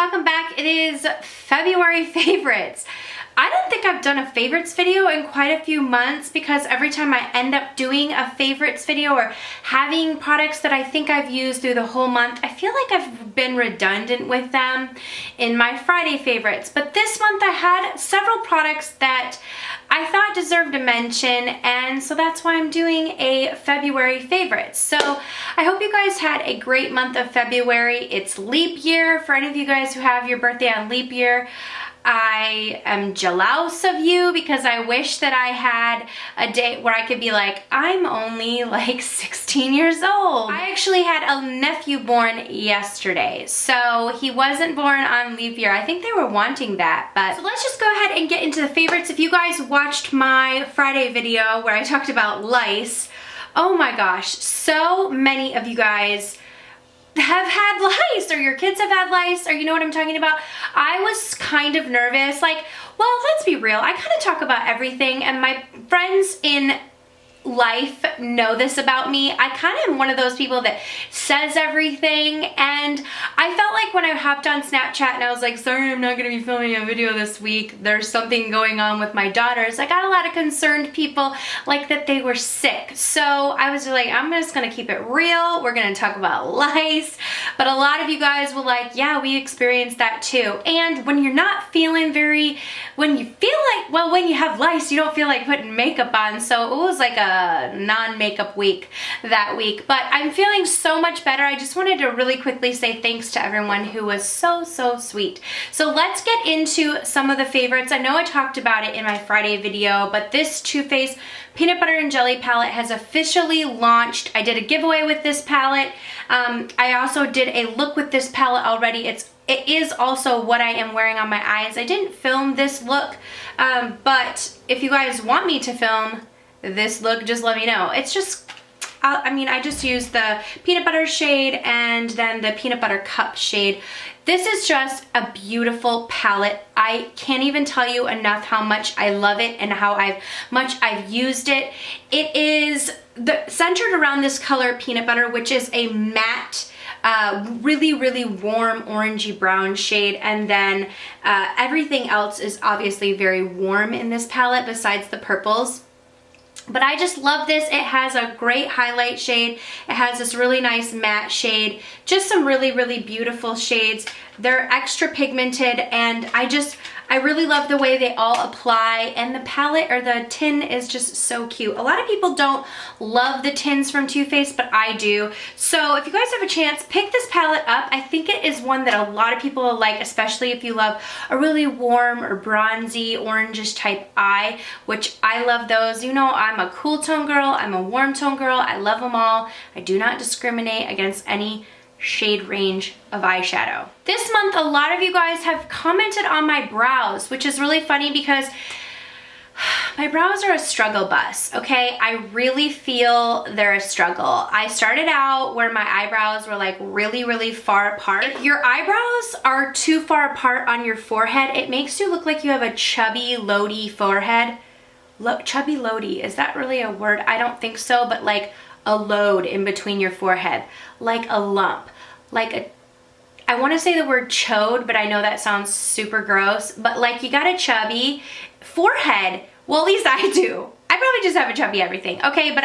welcome back. It is February favorites. I don't think I've done a favorites video in quite a few months because every time I end up doing a favorites video or having products that I think I've used through the whole month, I feel like I've been redundant with them in my Friday favorites. But this month I had several products that I thought deserved a mention, and so that's why I'm doing a February favorites. So I hope you guys had a great month of February. It's leap year. For any of you guys who have your birthday on leap year, I am jealous of you because I wish that I had a date where I could be like, I'm only like 16 years old. I actually had a nephew born yesterday, so he wasn't born on leap year. I think they were wanting that, but so let's just go ahead and get into the favorites. If you guys watched my Friday video where I talked about lice, oh my gosh, so many of you guys have had lice, or your kids have had lice, or you know what I'm talking about. I was kind of nervous, like, well, let's be real, I kind of talk about everything, and my friends in life know this about me. I kind of am one of those people that says everything, and I felt like when I hopped on Snapchat and I was like, sorry, I'm not going to be filming a video this week, there's something going on with my daughters. I got a lot of concerned people like that they were sick, so I was like, I'm just going to keep it real, we're going to talk about lice. But a lot of you guys were like, yeah, we experienced that too. And when you're not feeling very, when you feel like, well, when you have lice, you don't feel like putting makeup on, so it was like a non-makeup week that week. But I'm feeling so much better. I just wanted to really quickly say thanks to everyone who was so sweet. So let's get into some of the favorites. I know I talked about it in my Friday video, but this Too Faced Peanut Butter and Jelly palette has officially launched. I did a giveaway with this palette. I also did a look with this palette already. It is also what I am wearing on my eyes. I didn't film this look, but if you guys want me to film this look, just let me know. It's just, I just used the peanut butter shade and then the peanut butter cup shade. This is just a beautiful palette. I can't even tell you enough how much I love it and how much I've used it. It is centered around this color Peanut Butter, which is a matte, really warm orangey brown shade, and then everything else is obviously very warm in this palette besides the purples. But I just love this. It has a great highlight shade. It has this really nice matte shade. Just some really beautiful shades. They're extra pigmented, and I really love the way they all apply, and the palette, or the tin, is just so cute. A lot of people don't love the tins from Too Faced, but I do. So if you guys have a chance, pick this palette up. I think it is one that a lot of people will like, especially if you love a really warm or bronzy, orangish type eye, which I love those. You know, I'm a cool tone girl, I'm a warm tone girl, I love them all. I do not discriminate against any shade range of eyeshadow. This month, a lot of you guys have commented on my brows, which is really funny because my brows are a struggle bus, okay? I really feel they're a struggle. I started out where my eyebrows were like really far apart. If your eyebrows are too far apart on your forehead, it makes you look like you have a chubby, loady forehead. Chubby loady, is that really a word? I don't think so, but like a load in between your forehead, like a lump, like a, I want to say the word chode, but I know that sounds super gross, but like you got a chubby forehead. Well, at least I do. I probably just have a chubby everything, okay? But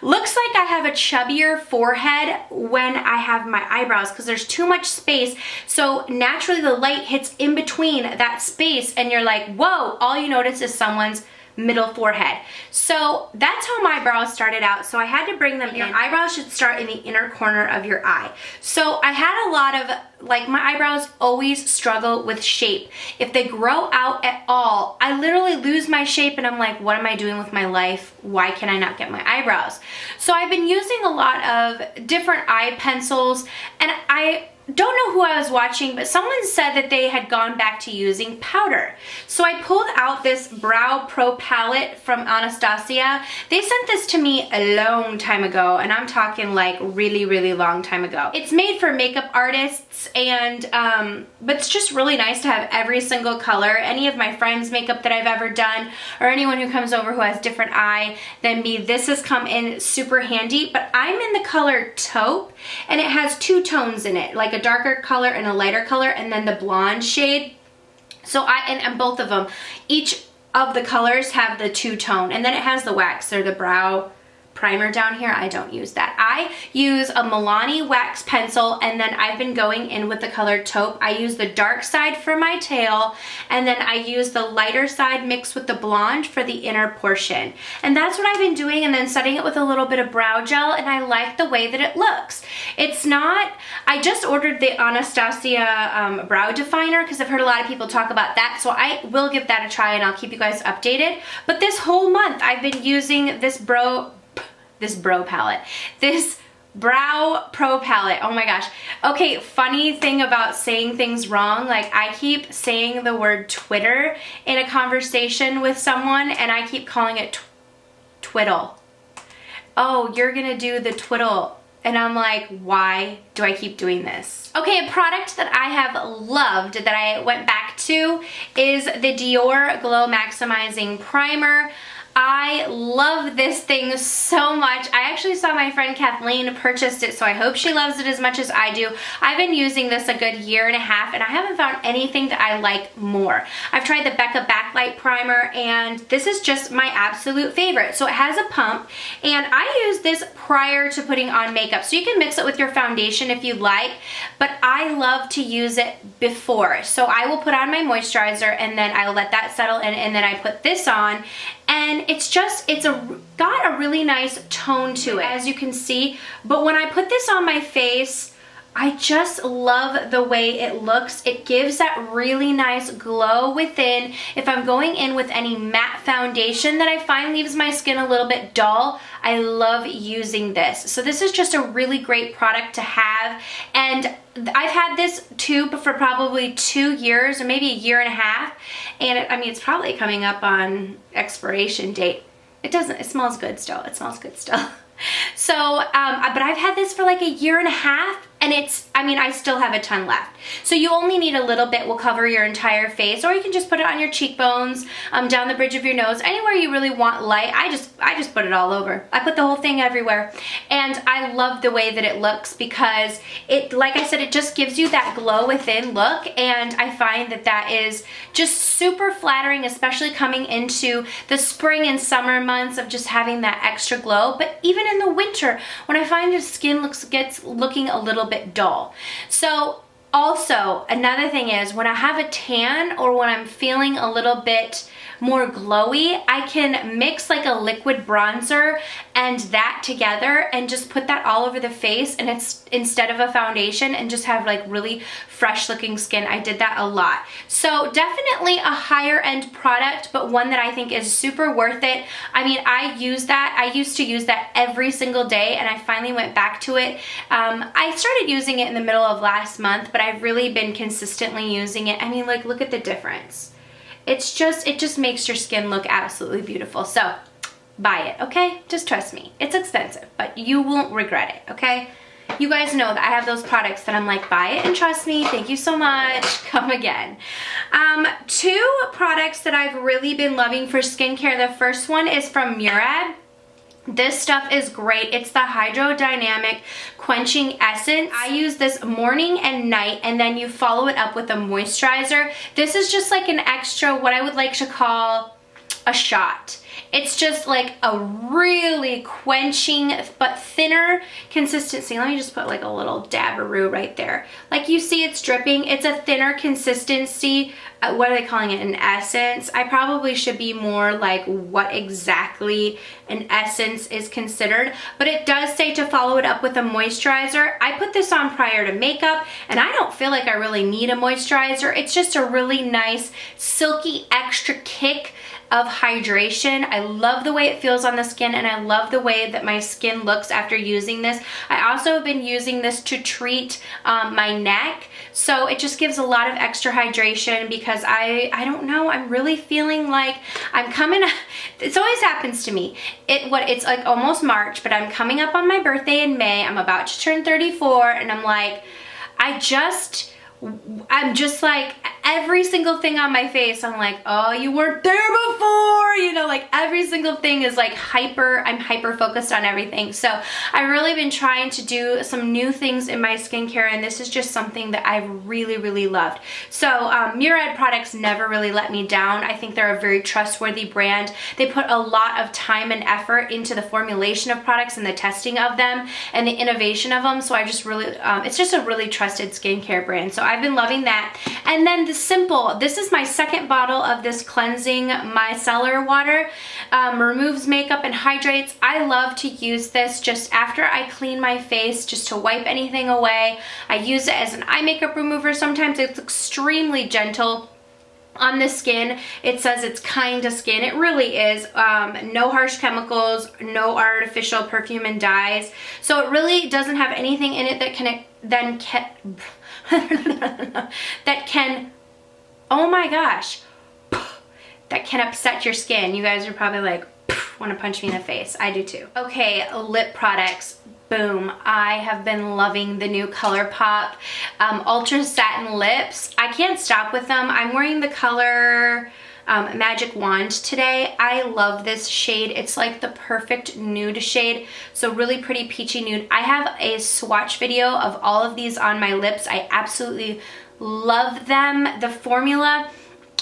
looks like I have a chubbier forehead when I have my eyebrows because there's too much space. So naturally the light hits in between that space and you're like, whoa, all you notice is someone's middle forehead. So that's how my brows started out. So I had to bring them in. Your eyebrows should start in the inner corner of your eye. So I had a lot of, like, my eyebrows always struggle with shape. If they grow out at all, I literally lose my shape and I'm like, what am I doing with my life? Why can I not get my eyebrows? So I've been using a lot of different eye pencils, and I don't know who I was watching, but someone said that they had gone back to using powder. So I pulled out this Brow Pro palette from Anastasia. They sent this to me a long time ago, and I'm talking like really long time ago. It's made for makeup artists, and but it's just really nice to have every single color. Any of my friends' makeup that I've ever done, or anyone who comes over who has different eye than me, this has come in super handy. But I'm in the color taupe, and it has two tones in it, like a darker color and a lighter color, and then the blonde shade. So and both of them, each of the colors have the two-tone, and then it has the wax or the brow primer down here. I don't use that. I use a Milani wax pencil, and then I've been going in with the color taupe. I use the dark side for my tail, and then I use the lighter side mixed with the blonde for the inner portion. And that's what I've been doing, and then setting it with a little bit of brow gel, and I like the way that it looks. It's not, I just ordered the Anastasia brow definer because I've heard a lot of people talk about that, so I will give that a try and I'll keep you guys updated. But this whole month I've been using this Brow Pro palette. Oh my gosh. Okay, funny thing about saying things wrong, like I keep saying the word Twitter in a conversation with someone and I keep calling it twiddle. Oh, you're gonna do the twiddle. And I'm like, why do I keep doing this? Okay, a product that I have loved that I went back to is the Dior Glow Maximizing Primer. I love this thing so much. I actually saw my friend Kathleen purchased it, so I hope she loves it as much as I do. I've been using this a good year and a half, and I haven't found anything that I like more. I've tried the Becca Backlight Primer, and this is just my absolute favorite. So it has a pump, and I use this prior to putting on makeup. So you can mix it with your foundation if you like, but I love to use it before. So I will put on my moisturizer, and then I'll let that settle in, and then I put this on. And it's got a really nice tone to it, as you can see. But when I put this on my face, I just love the way it looks. It gives that really nice glow within. If I'm going in with any matte foundation that I find leaves my skin a little bit dull, I love using this. So this is just a really great product to have. And I've had this tube for probably 2 years or maybe a year and a half. And I mean, it's probably coming up on expiration date. It smells good still. It smells good still. So, but I've had this for like a year and a half, and I still have a ton left. So you only need a little bit, will cover your entire face, or you can just put it on your cheekbones, down the bridge of your nose, anywhere you really want light. I just put it all over. I put the whole thing everywhere, and I love the way that it looks because it, like I said, it just gives you that glow within look, and I find that that is just super flattering, especially coming into the spring and summer months of just having that extra glow. But even in the winter, when I find your skin gets looking a little bit dull. So also, another thing is when I have a tan or when I'm feeling a little bit more glowy, I can mix like a liquid bronzer and that together and just put that all over the face, and it's instead of a foundation, and just have like really fresh looking skin. I did that a lot. So definitely a higher end product, but one that I think is super worth it. I mean, I used to use that every single day, and I finally went back to it. I started using it in the middle of last month, but I've really been consistently using it. I mean, like, look at the difference. It just makes your skin look absolutely beautiful. So buy it, okay? Just trust me. It's expensive, but you won't regret it, okay? You guys know that I have those products that I'm like, buy it and trust me. Thank you so much. Come again. 2 products that I've really been loving for skincare. The first one is from Murad. This stuff is great. It's the Hydrodynamic Quenching Essence. I use this morning and night, and then you follow it up with a moisturizer. This is just like an extra, what I would like to call a shot. It's just like a really quenching but thinner consistency. Let me just put like a little dabberoo right there. Like you see it's dripping. It's a thinner consistency. What are they calling it? An essence? I probably should be more like what exactly an essence is considered. But it does say to follow it up with a moisturizer. I put this on prior to makeup, and I don't feel like I really need a moisturizer. It's just a really nice silky extra kick of hydration. I love the way it feels on the skin, and I love the way that my skin looks after using this. I also have been using this to treat my neck, so it just gives a lot of extra hydration because I don't know, I'm really feeling like I'm coming up. This always happens to me. It's like almost March, but I'm coming up on my birthday in May. I'm about to turn 34, and I'm like, I'm just like, every single thing on my face, I'm like, oh, you weren't there before, you know, like every single thing is like I'm hyper focused on everything. So I've really been trying to do some new things in my skincare, and this is just something that I've really, really loved. So Murad products never really let me down. I think they're a very trustworthy brand. They put a lot of time and effort into the formulation of products and the testing of them and the innovation of them. So I just really, it's just a really trusted skincare brand. So I've been loving that. And then the Simple, this is my second bottle of this cleansing micellar water. Removes makeup and hydrates. I love to use this just after I clean my face, just to wipe anything away. I use it as an eye makeup remover. Sometimes it's extremely gentle on the skin. It says it's kind to skin. It really is. No harsh chemicals, no artificial perfume and dyes. So it really doesn't have anything in it that can oh my gosh, that can upset your skin. You guys are probably like, want to punch me in the face. I do too. Okay, lip products. Boom. I have been loving the new ColourPop Ultra Satin Lips. I can't stop with them. I'm wearing the color Magic Wand today. I love this shade. It's like the perfect nude shade. So really pretty peachy nude. I have a swatch video of all of these on my lips. I absolutely love them. The formula,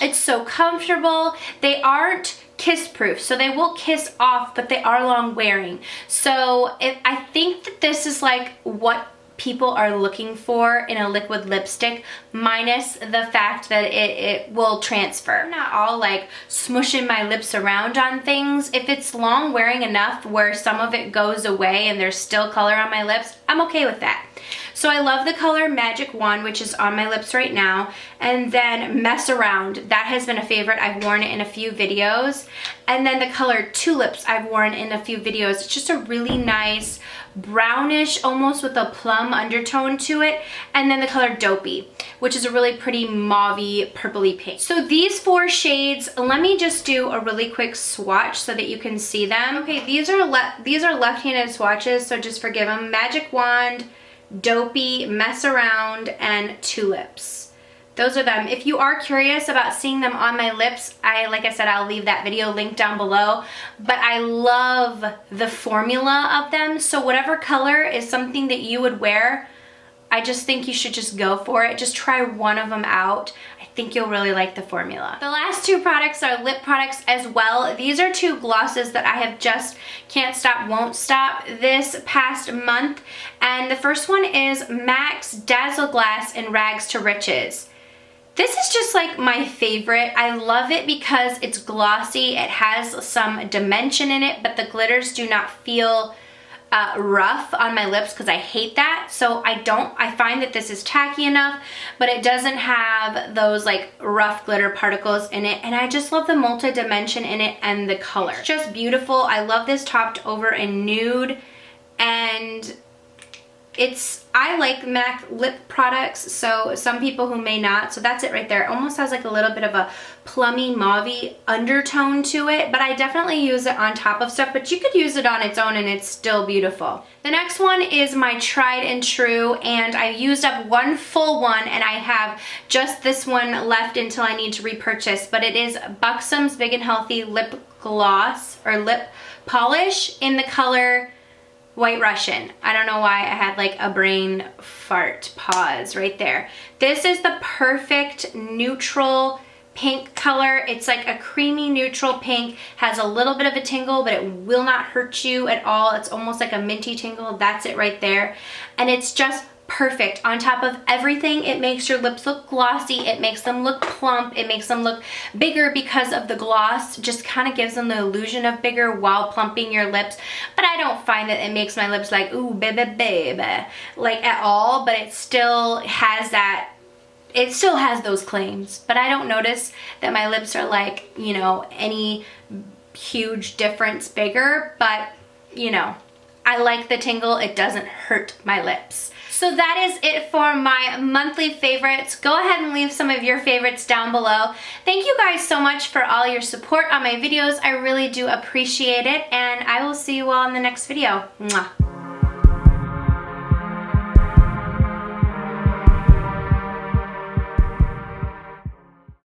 it's so comfortable. They aren't kiss proof, so they will kiss off, but they are long wearing. So I think that this is like what people are looking for in a liquid lipstick, minus the fact that it will transfer. I'm not all like smushing my lips around on things. If it's long wearing enough where some of it goes away and there's still color on my lips, I'm okay with that. So I love the color Magic Wand, which is on my lips right now. And then Mess Around, that has been a favorite. I've worn it in a few videos. And then the color Tulips, I've worn in a few videos. It's just a really nice brownish, almost with a plum undertone to it. And then the color Dopey, which is a really pretty mauvey, purpley pink. So these four shades, let me just do a really quick swatch so that you can see them. Okay, these are left-handed swatches, so just forgive them. Magic Wand, Dopey, Mess Around, and Tulips. Those are them. If you are curious about seeing them on my lips, like I said, I'll leave that video linked down below. But I love the formula of them. So whatever color is something that you would wear, I just think you should just go for it. Just try one of them out. I think you'll really like the formula. The last two products are lip products as well. These are two glosses that I have just can't stop, won't stop this past month. And the first one is MAC's Dazzleglass in Rags to Riches. This is just like my favorite. I love it because it's glossy. It has some dimension in it, but the glitters do not feel rough on my lips because I hate that. So I find that this is tacky enough, but it doesn't have those like rough glitter particles in it. And I just love the multi-dimension in it and the color. It's just beautiful. I love this topped over in nude, and I like MAC lip products, so some people who may not, so that's it right there. It almost has like a little bit of a plummy mauvey undertone to it, but I definitely use it on top of stuff, but you could use it on its own and it's still beautiful. The next one is my tried and true, and I used up one full one and I have just this one left until I need to repurchase, but it is Buxom's Big and Healthy Lip Gloss or Lip Polish in the color White Russian. I don't know why I had like a brain fart pause right there. This is the perfect neutral pink color. It's like a creamy neutral pink, has a little bit of a tingle, but it will not hurt you at all. It's almost like a minty tingle. That's it right there. And it's just perfect on top of everything. It makes your lips look glossy. It makes them look plump. It makes them look bigger because of the gloss. Just kind of gives them the illusion of bigger while plumping your lips. But I don't find that it makes my lips like, ooh, baby, baby, like at all. But it still has that, it still has those claims. But I don't notice that my lips are like, you know, any huge difference bigger. But, you know, I like the tingle. It doesn't hurt my lips. So that is it for my monthly favorites. Go ahead and leave some of your favorites down below. Thank you guys so much for all your support on my videos. I really do appreciate it, and I will see you all in the next video. Mwah.